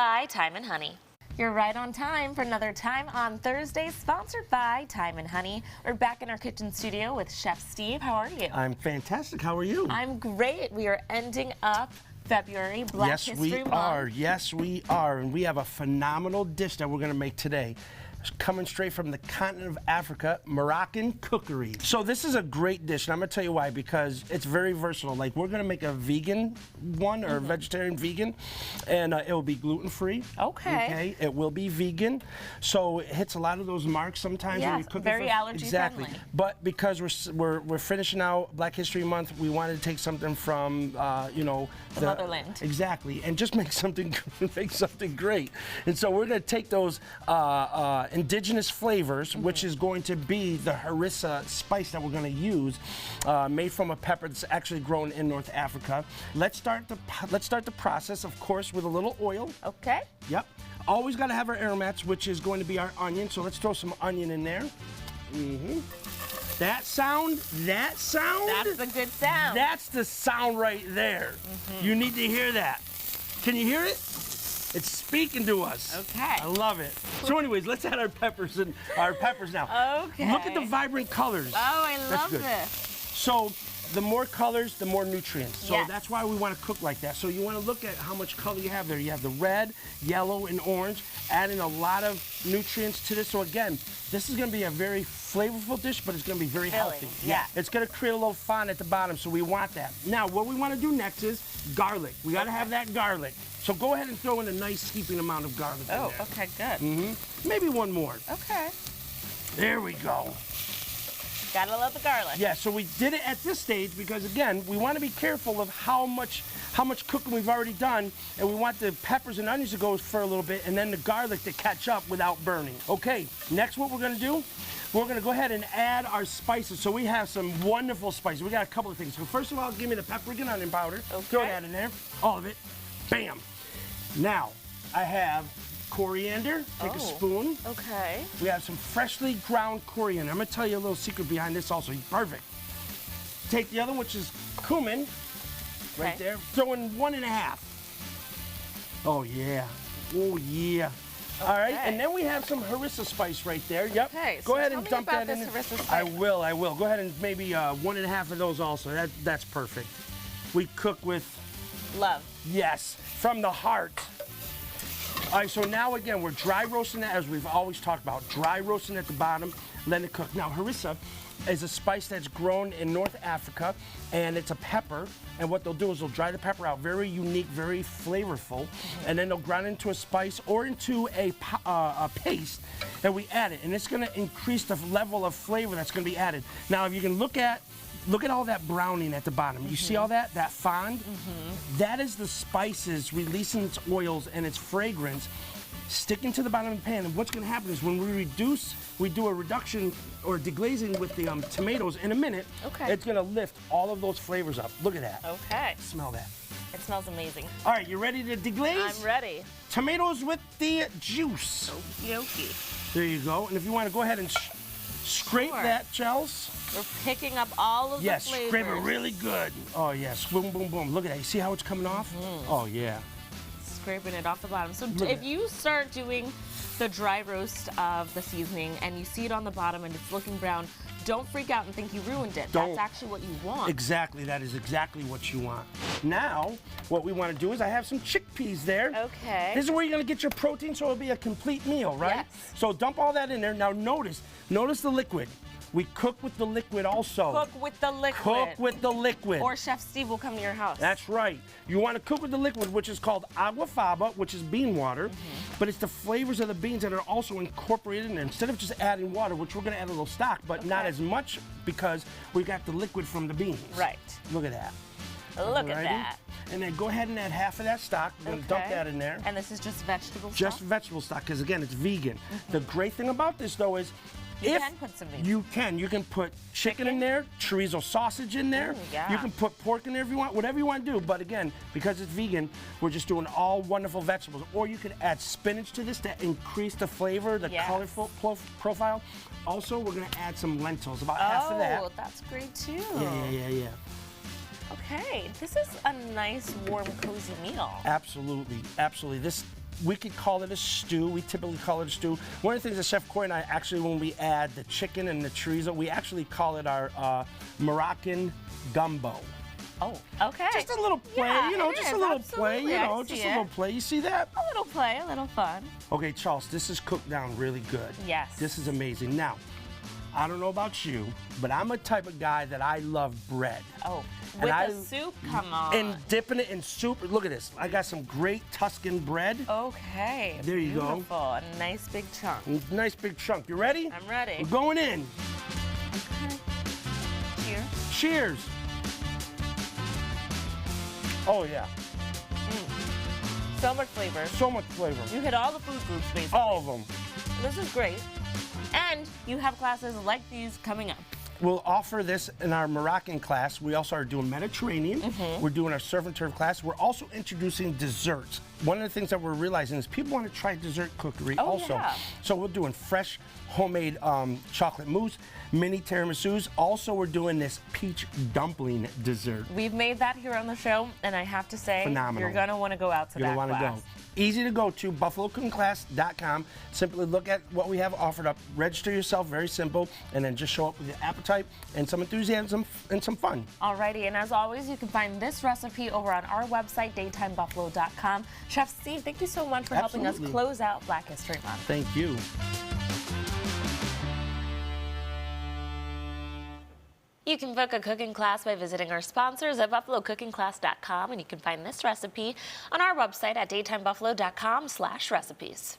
by Thyme-N-Hon. You're right on time for another Time on Thursday, sponsored by Thyme-N-Hon. We're back in our kitchen studio with Chef Steve. How are you? I'm fantastic. How are you? I'm great. We are ending up February, Black History Month. Yes, we are. And we have a phenomenal dish that we're going to make today. It's coming straight from the continent of Africa, Moroccan cookery. So this is a great dish, and I'm going to tell you why, because it's very versatile. Like, we're going to make a vegan one, or vegetarian vegan, and it will be gluten-free. Okay. It will be vegan. So it hits a lot of those marks sometimes when you cook very allergy Exactly. friendly. But because we're finishing out Black History Month, we wanted to take something from, you know, the motherland. Exactly, and just make something great. And so we're going to take those indigenous flavors, which is going to be the harissa spice that we're going to use, made from a pepper that's actually grown in North Africa. Let's start the process, of course, with a little oil. Okay. Yep. Always got to have our aromats, which is going to be our onion. So let's throw some onion in there. That sound. That's a good sound. That's the sound right there. You need to hear that. Can you hear it? It's speaking to us. Okay. I love it. So anyways, let's add our peppers now. Okay. Look at the vibrant colors. Oh, I love this. So the more colors, the more nutrients. So yes. That's why we want to cook like that. So you want to look at how much color you have there. You have the red, yellow, and orange, adding a lot of nutrients to this. So again, this is going to be a very flavorful dish, but it's going to be very healthy. Yeah. It's going to create a little fond at the bottom, so we want that. Now, what we want to do next is garlic. We got to have that garlic. So go ahead and throw in a nice heaping amount of garlic in there. Oh, okay, good. Maybe one more. Okay. There we go. Gotta love the garlic. Yeah, so we did it at this stage because, again, we want to be careful of how much cooking we've already done, and we want the peppers and onions to go for a little bit, and then the garlic to catch up without burning. Okay, next what we're going to do, we're going to go ahead and add our spices. So we have some wonderful spices. We got a couple of things. So first of all, give me the paprika and onion powder. Okay. Throw that in there, all of it. Bam. Now, I have coriander. Take a spoon. Okay. We have some freshly ground coriander. I'm going to tell you a little secret behind this also. Perfect. Take the other one, which is cumin, right there. Throw in 1.5. Oh, yeah. Oh, yeah. Okay. All right, and then we have some harissa spice right there. Yep. Okay, Go so ahead tell and me dump about that in. this harissa spice. I will. Go ahead and maybe 1.5 of those also. That's perfect. We cook with love. Yes, from the heart. All right, so now again, we're dry roasting that, as we've always talked about. Dry roasting at the bottom, let it cook. Now, harissa is a spice that's grown in North Africa, and it's a pepper. And what they'll do is they'll dry the pepper out, very unique, very flavorful, and then they'll grind it into a spice or into a paste, and we add it. And it's going to increase the level of flavor that's going to be added. Now, if you can look at all that browning at the bottom. You see all that? That fond? That is the spices releasing its oils and its fragrance, sticking to the bottom of the pan. And what's going to happen is when we do a reduction or deglazing with the tomatoes in a minute, it's going to lift all of those flavors up. Look at that. Okay. Smell that. It smells amazing. All right, you ready to deglaze? I'm ready. Tomatoes with the juice. Okie. There you go. And if you want to go ahead and scrape that, Chels. We're picking up all of the flavors. Yes, scrape it really good. Oh, yes. Boom, boom, boom. Look at that. You see how it's coming off? Oh, yeah. Scraping it off the bottom. So Look if you start doing the dry roast of the seasoning and you see it on the bottom and it's looking brown, don't freak out and think you ruined it. That's actually what you want. Exactly. That is exactly what you want. Now, what we want to do is I have some chickpeas there. Okay. This is where you're going to get your protein, so it'll be a complete meal, right? Yes. So dump all that in there. Now, notice the liquid. We cook with the liquid also. Cook with the liquid. Cook with the liquid. Or Chef Steve will come to your house. That's right. You want to cook with the liquid, which is called agua faba, which is bean water, but it's the flavors of the beans that are also incorporated in there. Instead of just adding water, which we're going to add a little stock, but not as much because we got the liquid from the beans. Right. Look at that. Look at that. And then go ahead and add half of that stock. We're going to dump that in there. And this is just vegetable stock? Just vegetable stock, because again, it's vegan. The great thing about this, though, is You can put some meat. You can put chicken in there, chorizo sausage in there. Ooh, yeah. You can put pork in there if you want, whatever you want to do. But again, because it's vegan, we're just doing all wonderful vegetables. Or you could add spinach to this to increase the flavor, the colorful profile. Also, we're going to add some lentils, about half of that. Oh, that's great too. Yeah. Okay, this is a nice, warm, cozy meal. Absolutely. we could call it a stew. We typically call it a stew. One of the things that Chef Corey and I actually, when we add the chicken and the chorizo, we actually call it our Moroccan gumbo. Oh, okay. Just a little play, Yeah, you know, it just is, a little absolutely. play, you know, I just see a little it. play. You see that? A little play, a little fun. Okay, Charles, this is cooked down really good. Yes. This is amazing. Now, I don't know about you, but I'm a type of guy that I love bread. Oh, And with I- the soup, come on. And dipping it in soup. Look at this. I got some great Tuscan bread. Okay. There you go. Beautiful. A nice big chunk. Nice big chunk. You ready? I'm ready. We're going in. Here. Cheers. Oh, yeah. So much flavor. So much flavor. You hit all the food groups, basically. All of them. This is great. And you have classes like these coming up. We'll offer this in our Moroccan class. We also are doing Mediterranean. We're doing our surf and turf class. We're also introducing desserts. One of the things that we're realizing is people want to try dessert cookery Oh, also. yeah. So we're doing fresh homemade chocolate mousse, mini tiramisus. Also, we're doing this peach dumpling dessert. We've made that here on the show, and I have to say, Phenomenal. you're going to want to go out to You're that gonna want to class. go. Easy to go to, buffalocookingclass.com. Simply look at what we have offered up. Register yourself, very simple, and then just show up with your appetite and some enthusiasm and some fun. Alrighty, and as always, you can find this recipe over on our website, daytimebuffalo.com. Chef Steve, thank you so much for helping us Absolutely. close out Black History Month. Thank you. You can book a cooking class by visiting our sponsors at buffalocookingclass.com, and you can find this recipe on our website at daytimebuffalo.com/recipes.